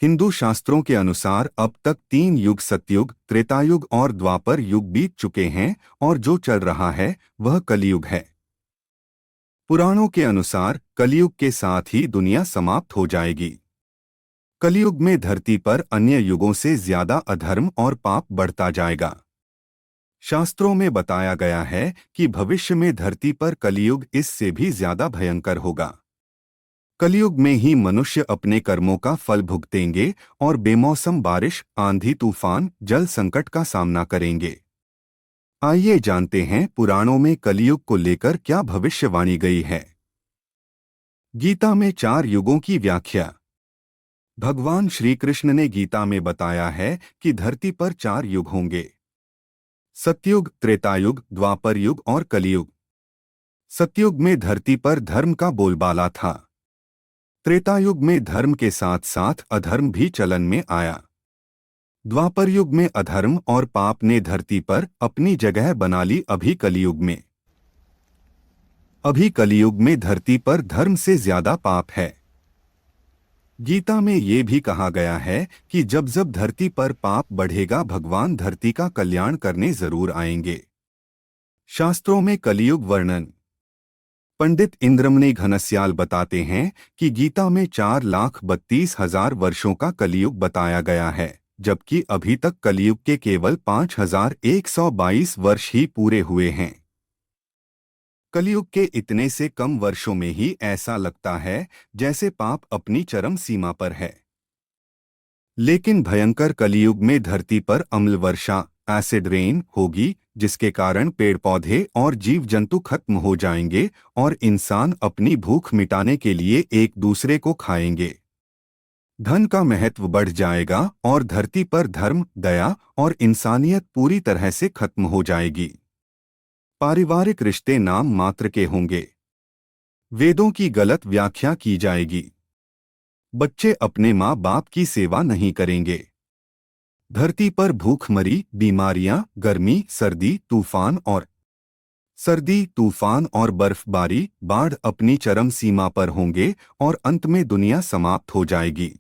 हिंदू शास्त्रों के अनुसार अब तक 3 युग सतयुग, त्रेतायुग और द्वापर युग बीत चुके हैं और जो चल रहा है वह कलयुग है। पुराणों के अनुसार कलयुग के साथ ही दुनिया समाप्त हो जाएगी। कलयुग में धरती पर अन्य युगों से ज्यादा अधर्म और पाप बढ़ता जाएगा। शास्त्रों में बताया गया है कि भविष्य में धरती पर कलयुग इससे भी ज्यादा भयंकर होगा। कलयुग में ही मनुष्य अपने कर्मों का फल भुगतेंगे और बेमौसम बारिश, आंधी तूफान, जल संकट का सामना करेंगे। आइए जानते हैं पुराणों में कलयुग को लेकर क्या भविष्यवाणी गई है। गीता में 4 युगों की व्याख्या। भगवान श्री कृष्ण ने गीता में बताया है कि धरती पर 4 युग होंगे: सतयुग, त्रेतायुग, द्वापर युग और कलयुग। सतयुग में धरती पर धर्म का बोलबाला था। त्रेतायुग में धर्म के साथ साथ अधर्म भी चलन में आया। द्वापर युग में अधर्म और पाप ने धरती पर अपनी जगह बना ली। अभी कलयुग में धरती पर धर्म से ज्यादा पाप है। गीता में ये भी कहा गया है कि जब जब धरती पर पाप बढ़ेगा भगवान धरती का कल्याण करने जरूर आएंगे। शास्त्रों में कलयुग वर्णन। पंडित इंद्रमणि घनश्याल बताते हैं कि गीता में 4,32,000 वर्षों का कलयुग बताया गया है, जबकि अभी तक कलयुग के केवल 5,122 वर्ष ही पूरे हुए हैं। कलयुग के इतने से कम वर्षों में ही ऐसा लगता है जैसे पाप अपनी चरम सीमा पर है। लेकिन भयंकर कलयुग में धरती पर अम्ल वर्षा, एसिड रेन होगी, जिसके कारण पेड़ पौधे और जीव जंतु खत्म हो जाएंगे और इंसान अपनी भूख मिटाने के लिए एक दूसरे को खाएंगे। धन का महत्व बढ़ जाएगा और धरती पर धर्म, दया और इंसानियत पूरी तरह से खत्म हो जाएगी। पारिवारिक रिश्ते नाम मात्र के होंगे। वेदों की गलत व्याख्या की जाएगी। बच्चे अपने माँ बाप की सेवा नहीं करेंगे। धरती पर भूखमरी, बीमारियां, गर्मी, सर्दी, तूफान और बर्फबारी, बाढ़ अपनी चरम सीमा पर होंगे और अंत में दुनिया समाप्त हो जाएगी।